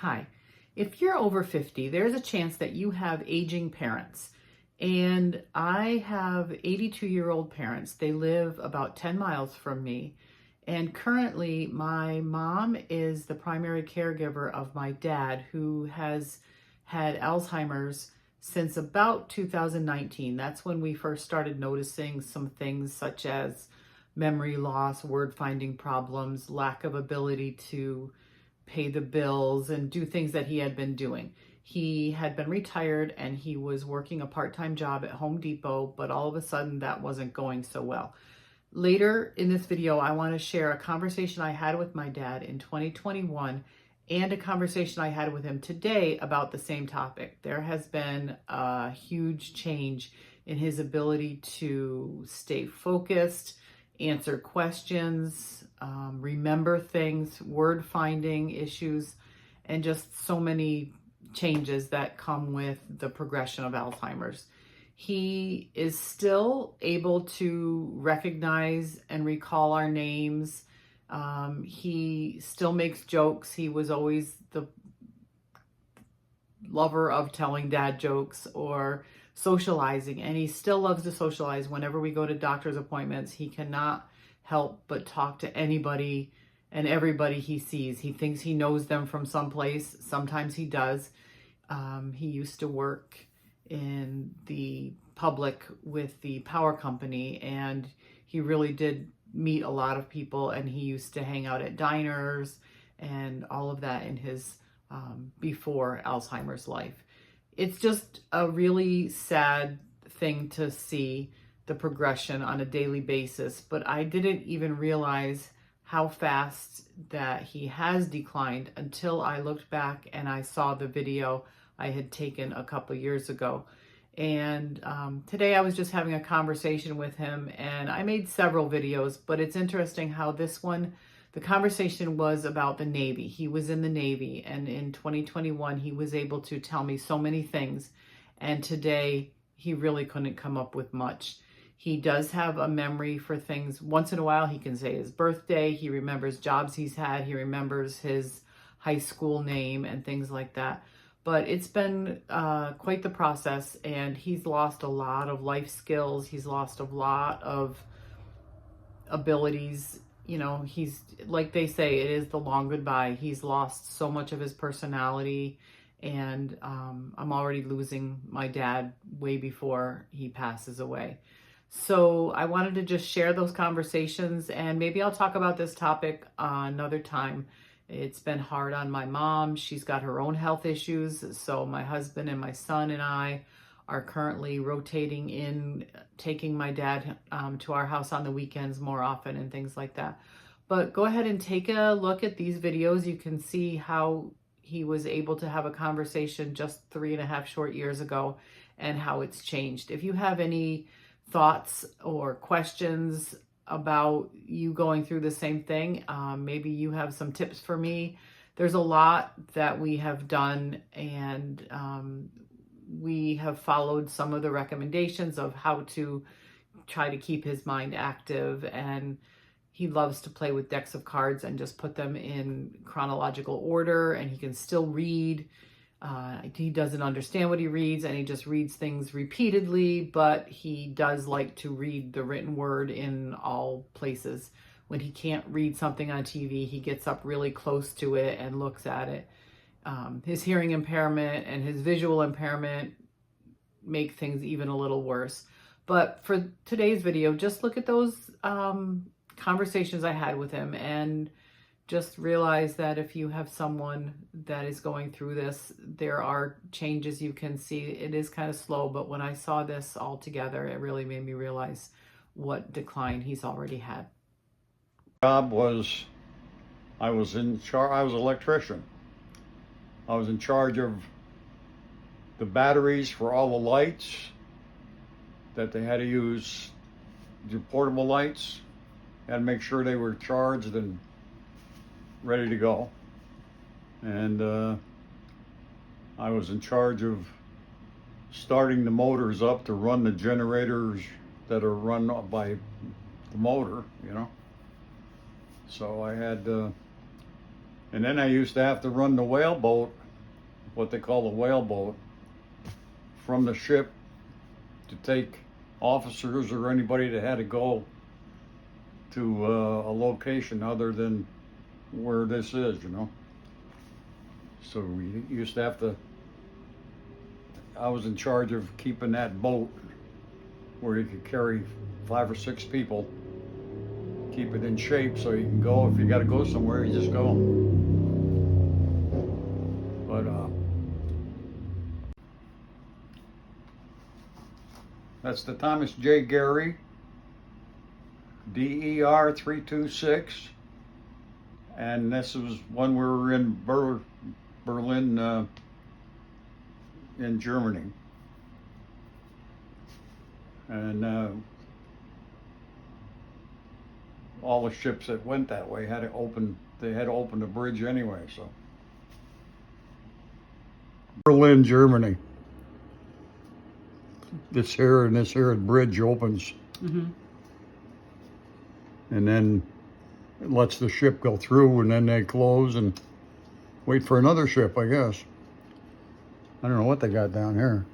Hi. If you're over 50, there's a chance that you have aging parents. And I have 82-year-old parents. They live about 10 miles from me. And currently, my mom is the primary caregiver of my dad, who has had Alzheimer's since about 2019. That's when we first started noticing some things such as memory loss, word finding problems, lack of ability to pay the bills and do things that he had been doing. He had been retired and he was working a part-time job at Home Depot, but all of a sudden that wasn't going so well. Later in this video, I want to share a conversation I had with my dad in 2021 and a conversation I had with him today about the same topic. There has been a huge change in his ability to stay focused, answer questions, remember things, word finding issues, and just so many changes that come with the progression of Alzheimer's. He is still able to recognize and recall our names. He still makes jokes. He was always the lover of telling dad jokes or socializing, and he still loves to socialize. Whenever we go to doctor's appointments, he cannot help but talk to anybody and everybody he sees. He thinks he knows them from someplace. Sometimes he does. He used to work in the public with the power company, and he really did meet a lot of people, and he used to hang out at diners and all of that in his before Alzheimer's life. It's just a really sad thing to see the progression on a daily basis, but I didn't even realize how fast that he has declined until I looked back and I saw the video I had taken a couple years ago. And today I was just having a conversation with him, and I made several videos, but it's interesting how this one, the conversation was about the Navy. He was in the Navy, and in 2021, he was able to tell me so many things. And today, he really couldn't come up with much. He does have a memory for things. Once in a while, he can say his birthday. He remembers jobs he's had. He remembers his high school name and things like that. But it's been quite the process, and he's lost a lot of life skills. He's lost a lot of abilities. You know, he's, like they say, it is the long goodbye. He's lost so much of his personality, and I'm already losing my dad way before he passes away. So I wanted to just share those conversations, and maybe I'll talk about this topic another time. It's been hard on my mom. She's got her own health issues. So my husband and my son and I are currently rotating in, taking my dad to our house on the weekends more often and things like that. But go ahead and take a look at these videos. You can see how he was able to have a conversation just 3.5 short years ago and how it's changed. If you have any thoughts or questions about you going through the same thing, maybe you have some tips for me. There's a lot that we have done, and we have followed some of the recommendations of how to try to keep his mind active, and he loves to play with decks of cards and just put them in chronological order, and he can still read. He doesn't understand what he reads, and he just reads things repeatedly, but he does like to read the written word in all places. When he can't read something on TV, he gets up really close to it and looks at it. His hearing impairment and his visual impairment make things even a little worse. But for today's video, just look at those conversations I had with him, and just realize that if you have someone that is going through this, there are changes you can see. It is kind of slow, but when I saw this all together, it really made me realize what decline he's already had. Job was, I was in charge. I was an electrician. I was in charge of the batteries for all the lights that they had to use, the portable lights, had to make sure they were charged and ready to go. And I was in charge of starting the motors up to run the generators that are run by the motor, you know. So I had And then I used to have to run the whaleboat, what they call the whaleboat, from the ship to take officers or anybody that had to go to a location other than where this is, you know. So we used to have to, I was in charge of keeping that boat where you could carry 5 or 6 people, keep it in shape so you can go. If you got to go somewhere, you just go. But that's the Thomas J. Gary, DER 326, and this was when we were in Berlin, in Germany, and all the ships that went that way had to open. They had to open the bridge anyway. So Berlin, Germany. This here bridge opens, Mm-hmm. and then it lets the ship go through, and then they close and wait for another ship, I guess. I don't know what they got down here.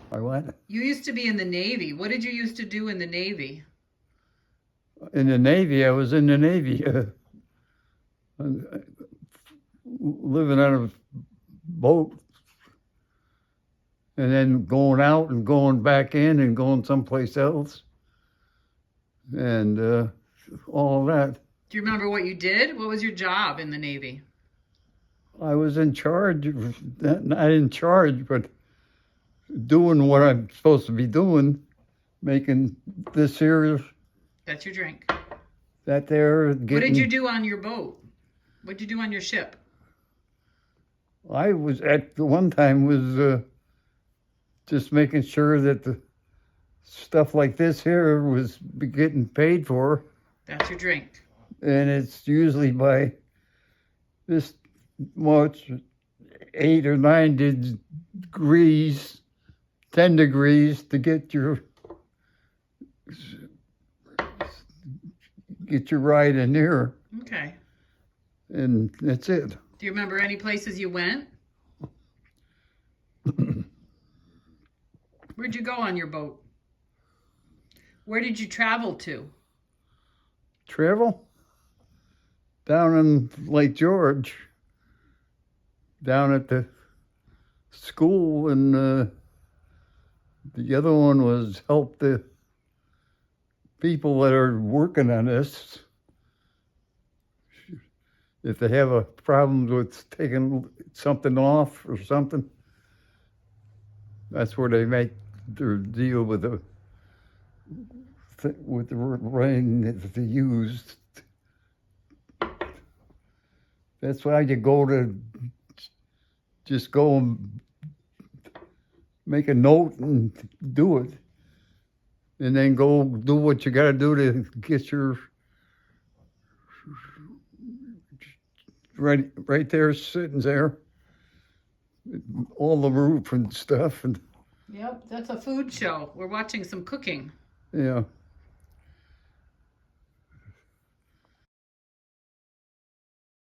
What? You used to be in the Navy. What did you used to do in the Navy? In the Navy, I was in the Navy, living on a boat, and then going out and going back in and going someplace else, and all that. Do you remember what you did? What was your job in the Navy? I was in charge, not in charge, but doing what I'm supposed to be doing, making this here, That's your drink. that there. What did you do on your boat? What did you do on your ship? I was at the one time was just making sure that the stuff like this here was getting paid for, That's your drink. and it's usually by this much, 8 or 9 degrees, 10 degrees to get your ride in here, Okay. and that's it. Do you remember any places you went? Where'd you go on your boat? Where did you travel to? Travel down in Lake George, down at the school, and the other one was help the people that are working on this. If they have a problem with taking something off or something, that's where they make their deal with the rain that they use. That's why you go to just go and make a note and do it, and then go do what you got to do to get your right there, sitting there, all the roof and stuff, and Yep, that's a food show. We're watching some cooking. yeah.